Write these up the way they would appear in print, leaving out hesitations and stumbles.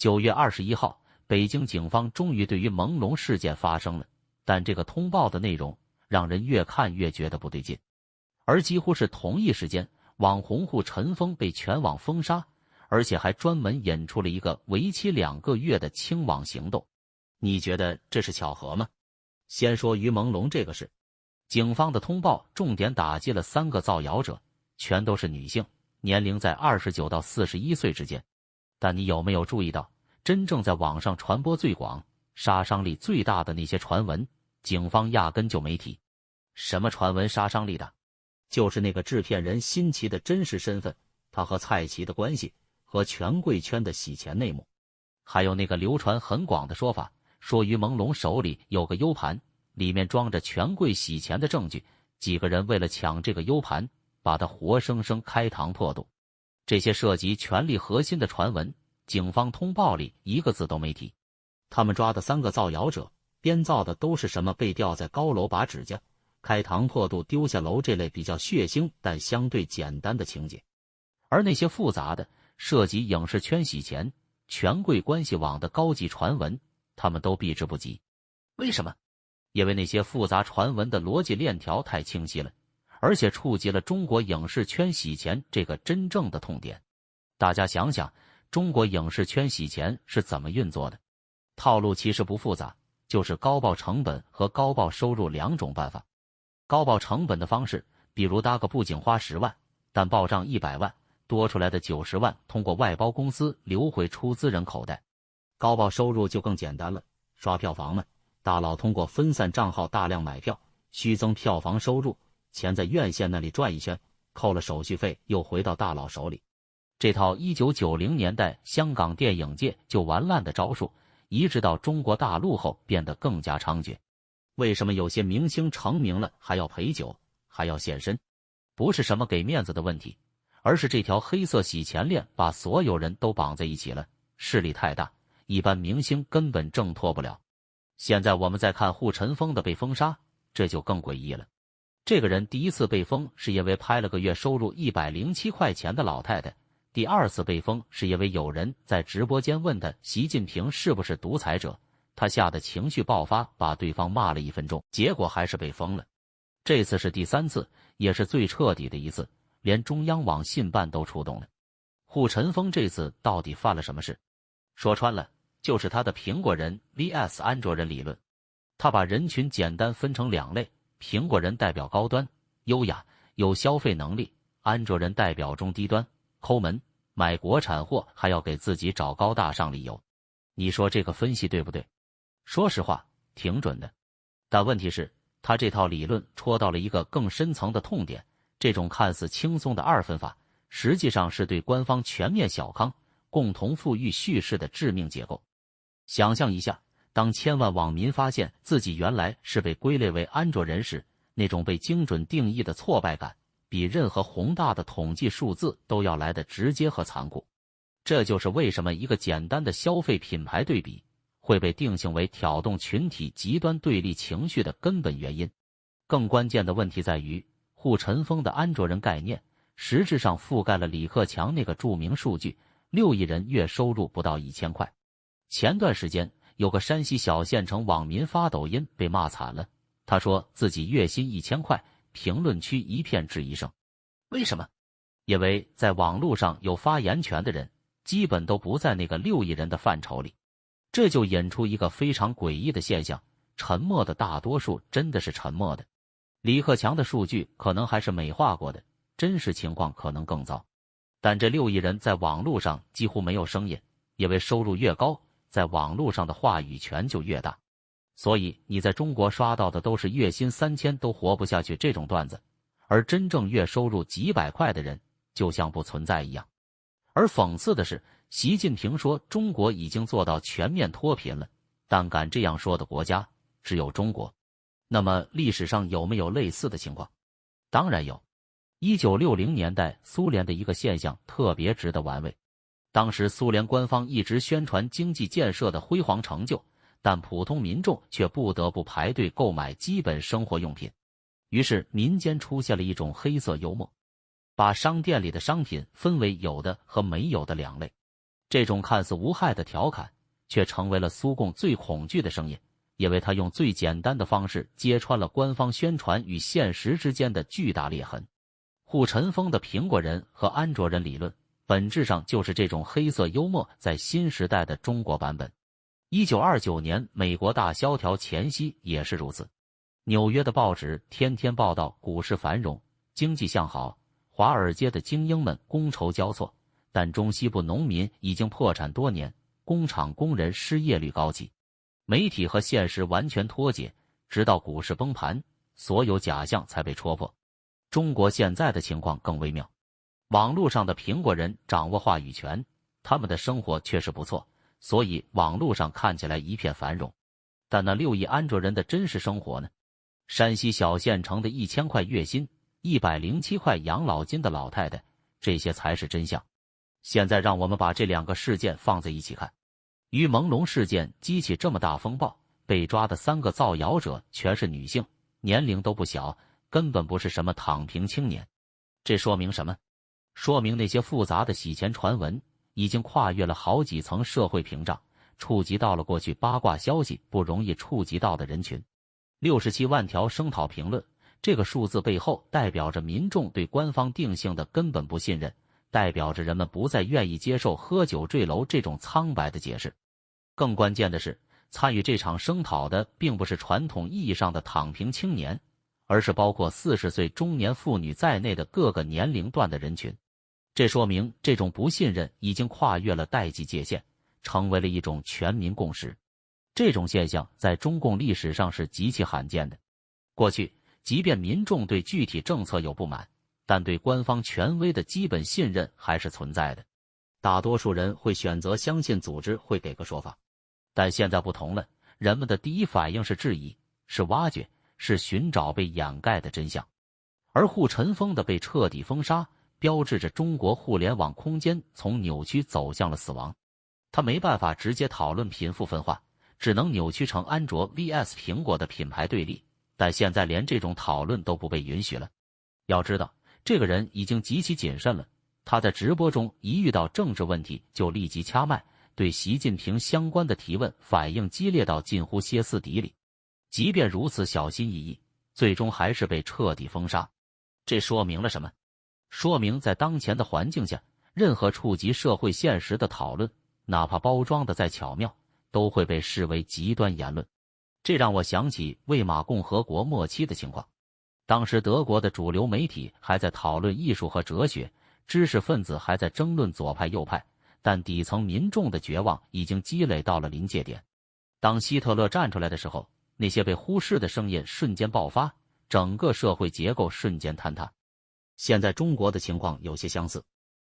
9月21号，北京警方终于对于朦胧事件发声了，但这个通报的内容让人越看越觉得不对劲。而几乎是同一时间，网红户陈峰被全网封杀，而且还专门引出了一个为期2个月的清网行动。你觉得这是巧合吗？先说于朦胧这个事，警方的通报重点打击了3个造谣者，全都是女性，年龄在29到41岁之间。但你有没有注意到，真正在网上传播最广、杀伤力最大的那些传闻，警方压根就没提。什么传闻杀伤力大？就是那个制片人辛奇的真实身份，他和蔡奇的关系，和权贵圈的洗钱内幕，还有那个流传很广的说法，说于朦胧手里有个 U 盘，里面装着权贵洗钱的证据，几个人为了抢这个 U 盘，把他活生生开膛破肚。这些涉及权力核心的传闻，警方通报里一个字都没提。他们抓的3个造谣者，编造的都是什么被吊在高楼拔指甲、开膛破肚丢下楼这类比较血腥但相对简单的情节。而那些复杂的涉及影视圈洗钱、权贵关系网的高级传闻，他们都避之不及。为什么？因为那些复杂传闻的逻辑链条太清晰了，而且触及了中国影视圈洗钱这个真正的痛点。大家想想，中国影视圈洗钱是怎么运作的？套路其实不复杂，就是高报成本和高报收入2种办法。高报成本的方式，比如搭个布景花10万，但报账100万，多出来的90万通过外包公司流回出资人口袋。高报收入就更简单了，刷票房嘛，大佬通过分散账号大量买票，虚增票房收入，钱在院线那里转一圈，扣了手续费又回到大佬手里。这套1990年代香港电影界就玩烂的招数，移植到中国大陆后变得更加猖獗。为什么有些明星成名了还要陪酒，还要现身？不是什么给面子的问题，而是这条黑色洗钱链把所有人都绑在一起了，势力太大，一般明星根本挣脱不了。现在我们再看户陈峰的被封杀，这就更诡异了。这个人第一次被封是因为拍了个月收入107块钱的老太太，第2次被封是因为有人在直播间问他习近平是不是独裁者，他吓得情绪爆发，把对方骂了1分钟，结果还是被封了。这次是第3次，也是最彻底的一次，连中央网信办都出动了。户陈峰这次到底犯了什么事？说穿了，就是他的苹果人 vs 安卓人理论。他把人群简单分成2类，苹果人代表高端、优雅、有消费能力，安卓人代表中低端、抠门，买国产货还要给自己找高大上理由。你说这个分析对不对？说实话，挺准的。但问题是，他这套理论戳到了一个更深层的痛点，这种看似轻松的2分法，实际上是对官方全面小康、共同富裕叙事的致命结构。想象一下，当千万网民发现自己原来是被归类为安卓人时，那种被精准定义的挫败感，比任何宏大的统计数字都要来得直接和残酷。这就是为什么一个简单的消费品牌对比会被定性为挑动群体极端对立情绪的根本原因。更关键的问题在于，户陈峰的安卓人概念实质上覆盖了李克强那个著名数据，6亿人月收入不到1000块。前段时间有个山西小县城网民发抖音被骂惨了，他说自己月薪1000块，评论区一片质疑声。为什么？因为在网络上有发言权的人基本都不在那个6亿人的范畴里。这就引出一个非常诡异的现象，沉默的大多数真的是沉默的。李克强的数据可能还是美化过的，真实情况可能更糟。但这6亿人在网络上几乎没有声音，因为收入越高，在网络上的话语权就越大。所以你在中国刷到的都是月薪3000都活不下去这种段子，而真正月收入几百块的人就像不存在一样。而讽刺的是，习近平说中国已经做到全面脱贫了，但敢这样说的国家只有中国。那么历史上有没有类似的情况？当然有。1960年代苏联的一个现象特别值得玩味。当时苏联官方一直宣传经济建设的辉煌成就，但普通民众却不得不排队购买基本生活用品。于是民间出现了一种黑色幽默，把商店里的商品分为有的和没有的2类。这种看似无害的调侃，却成为了苏共最恐惧的声音，因为他用最简单的方式揭穿了官方宣传与现实之间的巨大裂痕。护陈峰的苹果人和安卓人理论，本质上就是这种黑色幽默在新时代的中国版本。1929年美国大萧条前夕也是如此，纽约的报纸天天报道股市繁荣，经济向好，华尔街的精英们觥筹交错，但中西部农民已经破产多年，工厂工人失业率高企，媒体和现实完全脱节，直到股市崩盘，所有假象才被戳破。中国现在的情况更微妙，网络上的苹果人掌握话语权，他们的生活确实不错，所以网络上看起来一片繁荣。但那6亿安卓人的真实生活呢？山西小县城的1000块月薪，107块养老金的老太太，这些才是真相。现在让我们把这2个事件放在一起看。于朦胧事件激起这么大风暴，被抓的3个造谣者全是女性，年龄都不小，根本不是什么躺平青年。这说明什么？说明那些复杂的洗钱传闻已经跨越了好几层社会屏障，触及到了过去八卦消息不容易触及到的人群。67万条声讨评论，这个数字背后代表着民众对官方定性的根本不信任，代表着人们不再愿意接受喝酒坠楼这种苍白的解释。更关键的是，参与这场声讨的并不是传统意义上的躺平青年，而是包括40岁中年妇女在内的各个年龄段的人群。这说明这种不信任已经跨越了代际界限，成为了一种全民共识。这种现象在中共历史上是极其罕见的。过去，即便民众对具体政策有不满，但对官方权威的基本信任还是存在的。大多数人会选择相信组织会给个说法。但现在不同了，人们的第一反应是质疑，是挖掘，是寻找被掩盖的真相。而护陈峰的被彻底封杀，标志着中国互联网空间从扭曲走向了死亡。他没办法直接讨论贫富分化，只能扭曲成安卓 vs 苹果的品牌对立，但现在连这种讨论都不被允许了。要知道，这个人已经极其谨慎了，他在直播中一遇到政治问题就立即掐麦，对习近平相关的提问反应激烈到近乎歇斯底里。即便如此小心翼翼，最终还是被彻底封杀。这说明了什么？说明在当前的环境下，任何触及社会现实的讨论，哪怕包装的再巧妙，都会被视为极端言论。这让我想起魏玛共和国末期的情况。当时德国的主流媒体还在讨论艺术和哲学，知识分子还在争论左派右派，但底层民众的绝望已经积累到了临界点。当希特勒站出来的时候，那些被忽视的声音瞬间爆发，整个社会结构瞬间坍塌。现在中国的情况有些相似，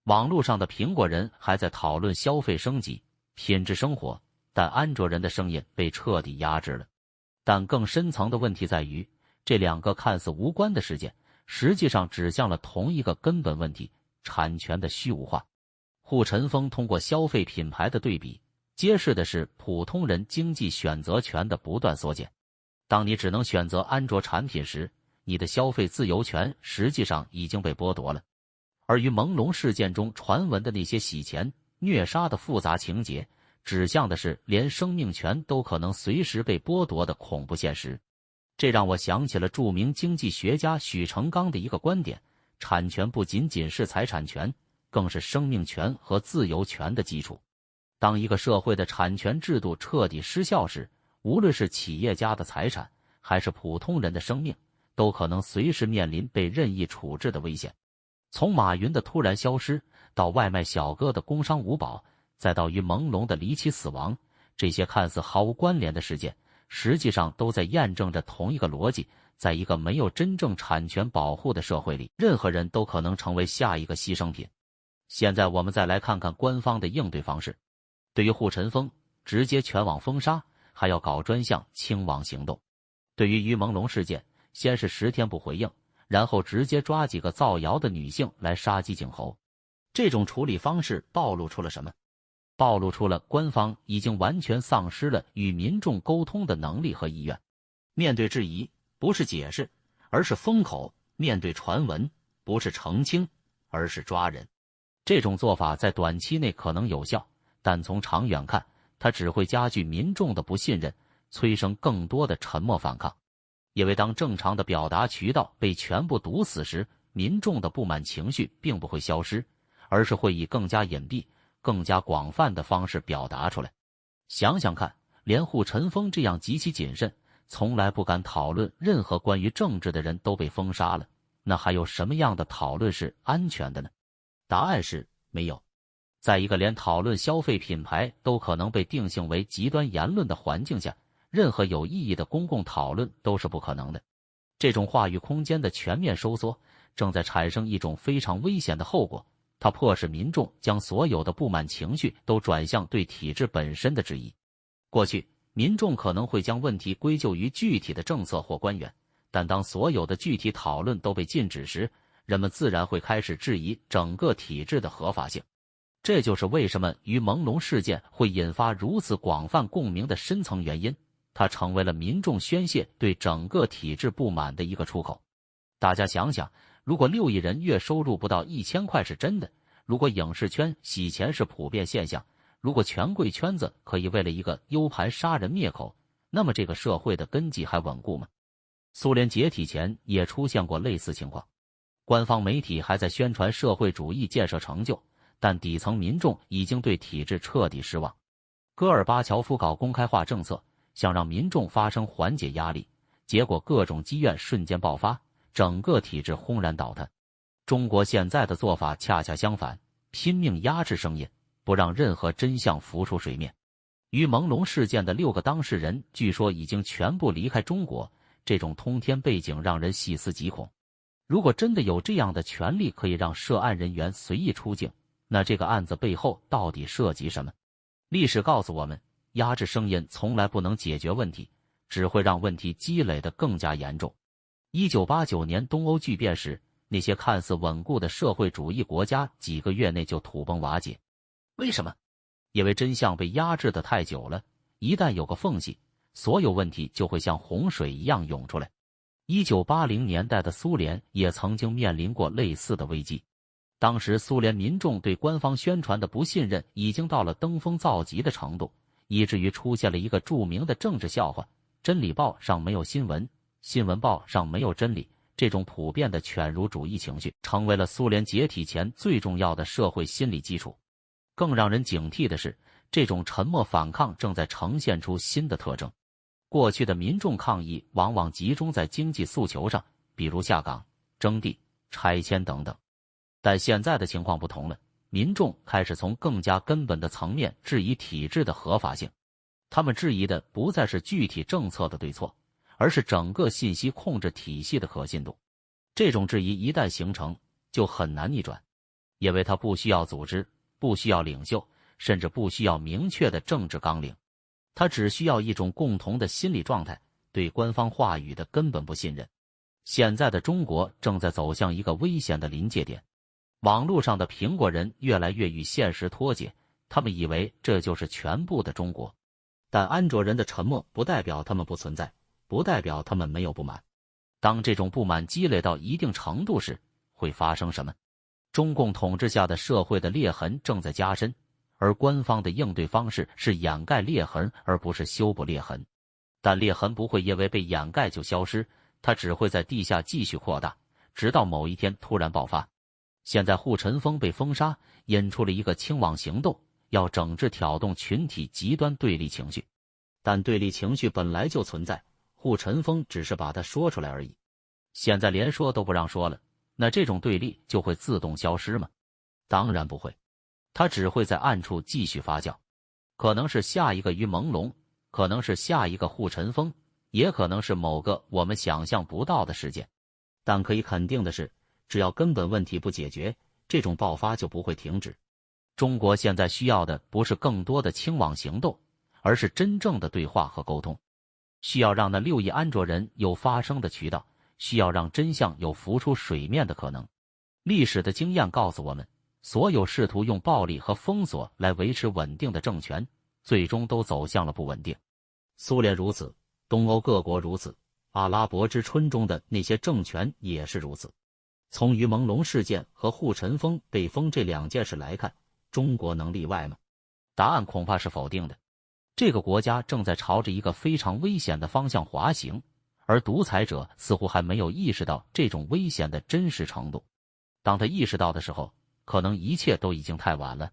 网络上的苹果人还在讨论消费升级、品质生活，但安卓人的声音被彻底压制了。但更深层的问题在于，这2个看似无关的事件，实际上指向了同一个根本问题：产权的虚无化。护陈峰通过消费品牌的对比，揭示的是普通人经济选择权的不断缩减。当你只能选择安卓产品时，你的消费自由权实际上已经被剥夺了。而于朦胧事件中传闻的那些洗钱、虐杀的复杂情节，指向的是连生命权都可能随时被剥夺的恐怖现实。这让我想起了著名经济学家许成刚的一个观点：产权不仅仅是财产权，更是生命权和自由权的基础。当一个社会的产权制度彻底失效时，无论是企业家的财产，还是普通人的生命，都可能随时面临被任意处置的危险。从马云的突然消失，到外卖小哥的工伤五保，再到于朦胧的离奇死亡，这些看似毫无关联的事件，实际上都在验证着同一个逻辑：在一个没有真正产权保护的社会里，任何人都可能成为下一个牺牲品。现在我们再来看看官方的应对方式。对于护陈峰，直接全网封杀，还要搞专项清网行动。对于于朦胧事件，先是10天不回应，然后直接抓几个造谣的女性来杀鸡儆猴。这种处理方式暴露出了什么？暴露出了官方已经完全丧失了与民众沟通的能力和意愿。面对质疑，不是解释，而是封口；面对传闻，不是澄清，而是抓人。这种做法在短期内可能有效，但从长远看，它只会加剧民众的不信任，催生更多的沉默反抗。因为当正常的表达渠道被全部堵死时，民众的不满情绪并不会消失，而是会以更加隐蔽、更加广泛的方式表达出来。想想看，连护陈峰这样极其谨慎、从来不敢讨论任何关于政治的人都被封杀了，那还有什么样的讨论是安全的呢？答案是没有。在一个连讨论消费品牌都可能被定性为极端言论的环境下，任何有意义的公共讨论都是不可能的。这种话语空间的全面收缩正在产生一种非常危险的后果，它迫使民众将所有的不满情绪都转向对体制本身的质疑。过去，民众可能会将问题归咎于具体的政策或官员，但当所有的具体讨论都被禁止时，人们自然会开始质疑整个体制的合法性。这就是为什么于朦胧事件会引发如此广泛共鸣的深层原因，它成为了民众宣泄对整个体制不满的一个出口。大家想想，如果6亿人月收入不到1000块是真的，如果影视圈洗钱是普遍现象，如果权贵圈子可以为了一个 U 盘杀人灭口，那么这个社会的根基还稳固吗？苏联解体前也出现过类似情况，官方媒体还在宣传社会主义建设成就，但底层民众已经对体制彻底失望。戈尔巴乔夫搞公开化政策，想让民众发声缓解压力，结果各种积怨瞬间爆发，整个体制轰然倒塌。中国现在的做法恰恰相反，拼命压制声音，不让任何真相浮出水面。于朦胧事件的6个当事人据说已经全部离开中国，这种通天背景让人细思极恐。如果真的有这样的权利可以让涉案人员随意出境，那这个案子背后到底涉及什么？历史告诉我们，压制声音从来不能解决问题，只会让问题积累得更加严重。1989年东欧剧变时，那些看似稳固的社会主义国家几个月内就土崩瓦解。为什么？因为真相被压制得太久了，一旦有个缝隙，所有问题就会像洪水一样涌出来。1980年代的苏联也曾经面临过类似的危机。当时苏联民众对官方宣传的不信任已经到了登峰造极的程度，以至于出现了一个著名的政治笑话：真理报上没有新闻，新闻报上没有真理。这种普遍的犬儒主义情绪成为了苏联解体前最重要的社会心理基础。更让人警惕的是，这种沉默反抗正在呈现出新的特征。过去的民众抗议往往集中在经济诉求上，比如下岗、征地、拆迁等等。但现在的情况不同了，民众开始从更加根本的层面质疑体制的合法性。他们质疑的不再是具体政策的对错，而是整个信息控制体系的可信度。这种质疑一旦形成，就很难逆转，因为它不需要组织，不需要领袖，甚至不需要明确的政治纲领，它只需要一种共同的心理状态，对官方话语的根本不信任。现在的中国正在走向一个危险的临界点。网络上的苹果人越来越与现实脱节，他们以为这就是全部的中国。但安卓人的沉默不代表他们不存在，不代表他们没有不满。当这种不满积累到一定程度时，会发生什么？中共统治下的社会的裂痕正在加深，而官方的应对方式是掩盖裂痕，而不是修补裂痕。但裂痕不会因为被掩盖就消失，它只会在地下继续扩大，直到某一天突然爆发。现在护陈峰被封杀，引出了一个清网行动，要整治挑动群体极端对立情绪。但对立情绪本来就存在，护陈峰只是把它说出来而已。现在连说都不让说了，那这种对立就会自动消失吗？当然不会，它只会在暗处继续发酵。可能是下一个于朦胧，可能是下一个护陈峰，也可能是某个我们想象不到的事件。但可以肯定的是，只要根本问题不解决，这种爆发就不会停止。中国现在需要的不是更多的清网行动，而是真正的对话和沟通。需要让那6亿安卓人有发声的渠道，需要让真相有浮出水面的可能。历史的经验告诉我们，所有试图用暴力和封锁来维持稳定的政权，最终都走向了不稳定。苏联如此，东欧各国如此，阿拉伯之春中的那些政权也是如此。从于朦胧事件和护陈峰被封这2件事来看，中国能例外吗？答案恐怕是否定的。这个国家正在朝着一个非常危险的方向滑行，而独裁者似乎还没有意识到这种危险的真实程度。当他意识到的时候，可能一切都已经太晚了。